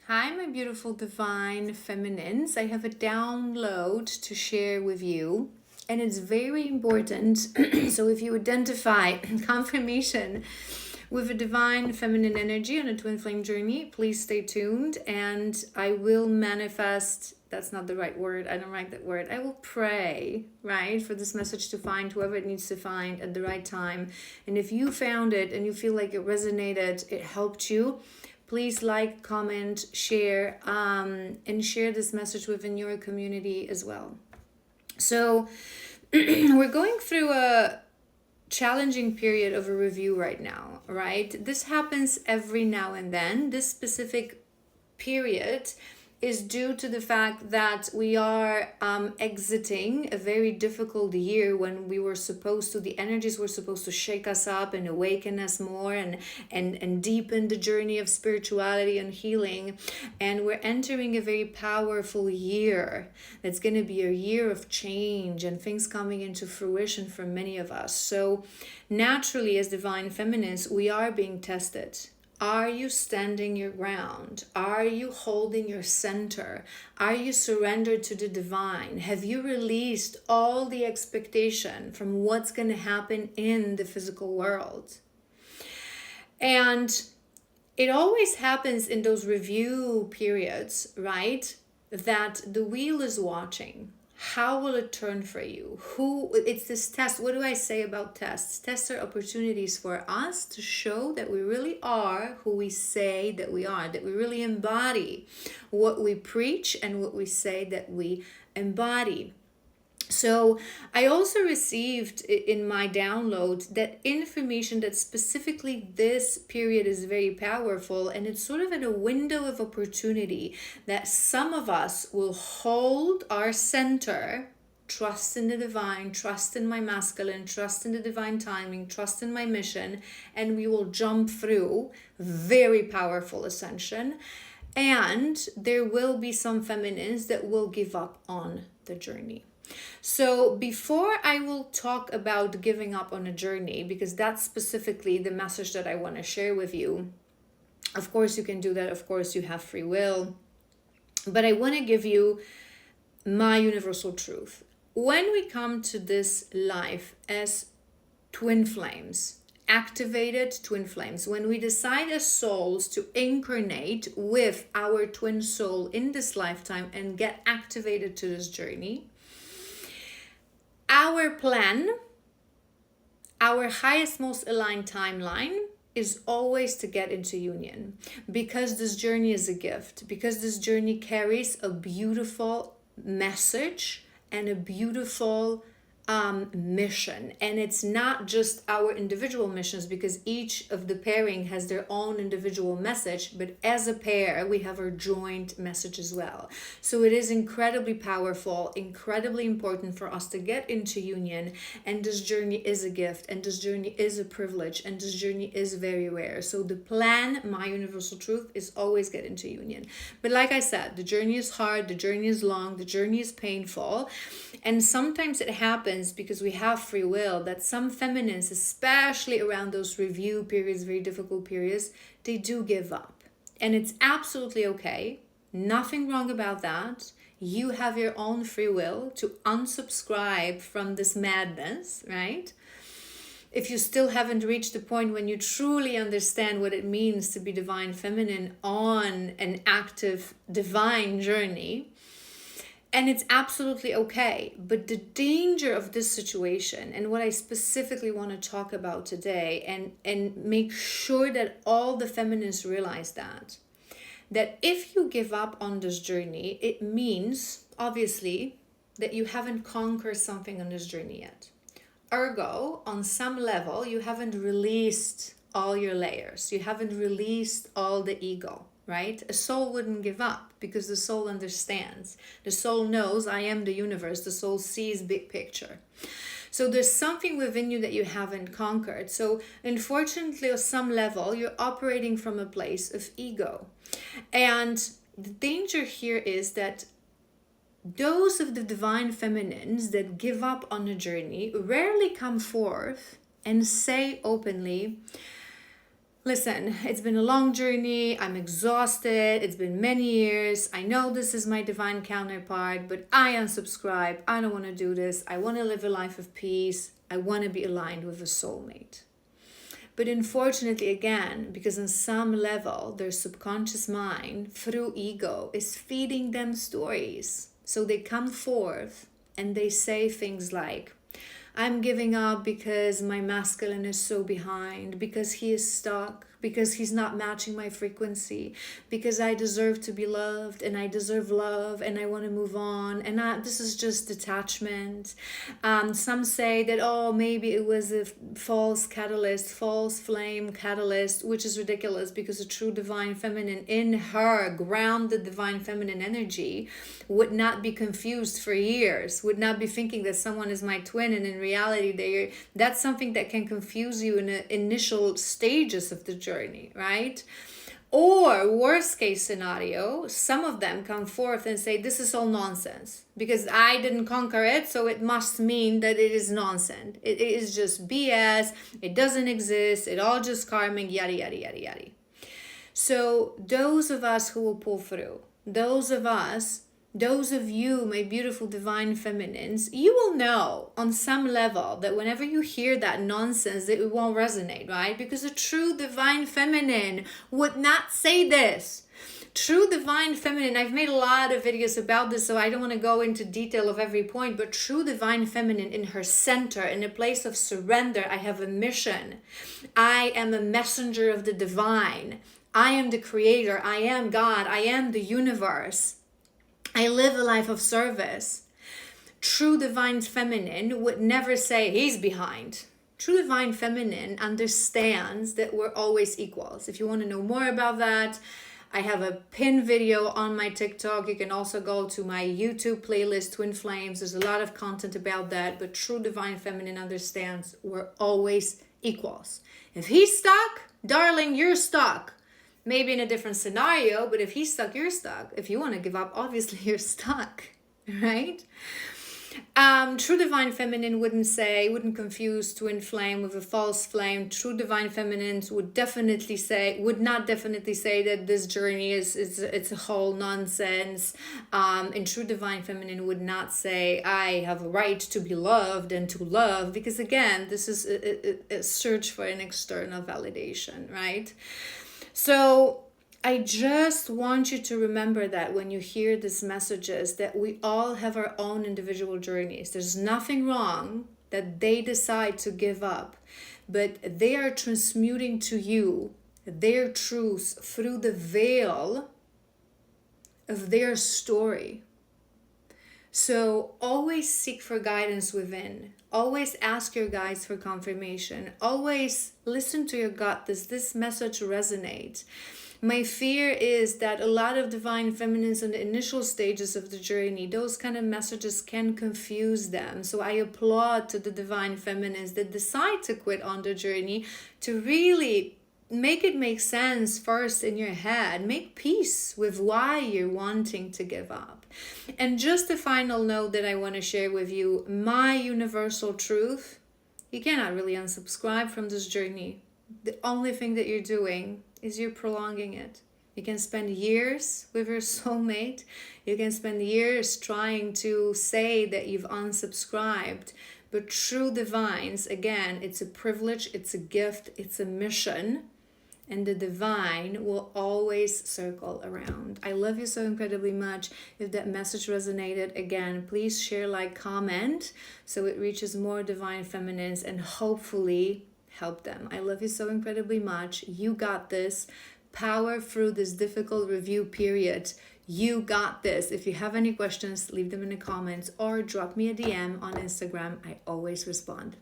Hi, my beautiful divine feminines. I have a download to share with you, and it's very important. So, if you identify confirmation with a divine feminine energy on a twin flame journey, please stay tuned and I will manifest. That's not the right word. I don't like that word. I will pray, right, for this message to find whoever it needs to find at the right time. And if you found it and you feel like it resonated, it helped you, please like, comment, share, and share this message within your community as well. So we're going through a challenging period of a review right now, right? This happens every now and then. This specific period is due to the fact that we are exiting a very difficult year when the energies were supposed to shake us up and awaken us more and deepen the journey of spirituality and healing. And we're entering a very powerful year that's going to be a year of change and things coming into fruition for many of us. So naturally, as divine feminines, we are being tested. Are you standing your ground? Are you holding your center? Are you surrendered to the divine? Have you released all the expectation from what's going to happen in the physical world? And it always happens in those review periods, right? That the wheel is watching. How will it turn for you? It's this test. What do I say about tests? Tests are opportunities for us to show that we really are who we say that we are, that we really embody what we preach and what we say that we embody. So I also received in my download that information that specifically this period is very powerful, and it's sort of in a window of opportunity that some of us will hold our center, trust in the divine, trust in my masculine, trust in the divine timing, trust in my mission, and we will jump through very powerful ascension. And there will be some feminines that will give up on the journey. So before I will talk about giving up on a journey, because that's specifically the message that I want to share with you. Of course you can do that. Of course you have free will. But I want to give you my universal truth. When we come to this life as twin flames, activated twin flames, when we decide as souls to incarnate with our twin soul in this lifetime and get activated to this journey, our plan, our highest, most aligned timeline is always to get into union, because this journey is a gift, because this journey carries a beautiful message and a beautiful mission. And it's not just our individual missions, because each of the pairing has their own individual message, but as a pair we have our joint message as well. So it is incredibly powerful, incredibly important for us to get into union. And this journey is a gift, and this journey is a privilege, and this journey is very rare. So the plan, my universal truth, is always get into union. But like I said, the journey is hard, the journey is long, the journey is painful. And sometimes it happens, because we have free will, that some feminines, especially around those review periods, very difficult periods, they do give up. And it's absolutely okay. Nothing wrong about that. You have your own free will to unsubscribe from this madness, right? If you still haven't reached the point when you truly understand what it means to be divine feminine on an active divine journey. And it's absolutely okay. But the danger of this situation, and what I specifically want to talk about today, and make sure that all the feminists realize that if you give up on this journey, it means, obviously, that you haven't conquered something on this journey yet. Ergo, on some level, you haven't released all your layers. You haven't released all the ego. Right? A soul wouldn't give up, because the soul understands. The soul knows I am the universe. The soul sees big picture. So there's something within you that you haven't conquered. So unfortunately, on some level, you're operating from a place of ego. And the danger here is that those of the divine feminines that give up on the journey rarely come forth and say openly, Listen, it's been a long journey. I'm exhausted. It's been many years. I know this is my divine counterpart, but I unsubscribe. I don't want to do this. I want to live a life of peace. I want to be aligned with a soulmate. But unfortunately, again, because on some level, their subconscious mind, through ego, is feeding them stories. So they come forth and they say things like, I'm giving up because my masculine is so behind, because he is stuck, because he's not matching my frequency, because I deserve to be loved and I deserve love and I want to move on. And this is just detachment. Some say that, oh, maybe it was a false catalyst, false flame catalyst, which is ridiculous because a true divine feminine in her grounded divine feminine energy would not be confused for years, would not be thinking that someone is my twin, and in reality that's something that can confuse you in the initial stages of the journey, right? Or worst case scenario, some of them come forth and say, this is all nonsense because I didn't conquer it, so it must mean that it is nonsense. It is just BS. It doesn't exist. It all just karmic, yada, yada, yada, yada. So those of us who will pull through, those of you, my beautiful divine feminines, you will know on some level that whenever you hear that nonsense, it won't resonate, right? Because a true divine feminine would not say this. True divine feminine, I've made a lot of videos about this, so I don't want to go into detail of every point, but true divine feminine in her center, in a place of surrender, I have a mission. I am a messenger of the divine. I am the creator. I am God. I am the universe. I live a life of service. True divine feminine would never say he's behind. True divine feminine understands that we're always equals. If you want to know more about that, I have a pin video on my TikTok. You can also go to my YouTube playlist, Twin Flames. There's a lot of content about that. But true divine feminine understands we're always equals. If he's stuck, darling, you're stuck. Maybe in a different scenario, but if he's stuck, you're stuck. If you want to give up, obviously you're stuck, right? True divine feminine wouldn't confuse twin flame with a false flame. True divine feminines would not definitely say that this journey it's a whole nonsense. And true divine feminine would not say I have a right to be loved and to love, because again, this is a search for an external validation, right? So I just want you to remember that when you hear these messages, that we all have our own individual journeys. There's nothing wrong that they decide to give up, but they are transmuting to you their truths through the veil of their story. So always seek for guidance within. Always ask your guides for confirmation. Always listen to your gut. Does this message resonate? My fear is that a lot of divine feminines in the initial stages of the journey, those kind of messages can confuse them. So I applaud to the divine feminines that decide to quit on the journey to really make it make sense first in your head. Make peace with why you're wanting to give up. And just a final note that I want to share with you, my universal truth, you cannot really unsubscribe from this journey. The only thing that you're doing is you're prolonging it. You can spend years with your soulmate. You can spend years trying to say that you've unsubscribed. But true divines, again, it's a privilege, it's a gift, it's a mission. And the divine will always circle around. I love you so incredibly much. If that message resonated, again, please share, like, comment, so it reaches more divine feminines and hopefully help them. I love you so incredibly much. You got this. Power through this difficult review period. You got this. If you have any questions, leave them in the comments or drop me a DM on Instagram. I always respond.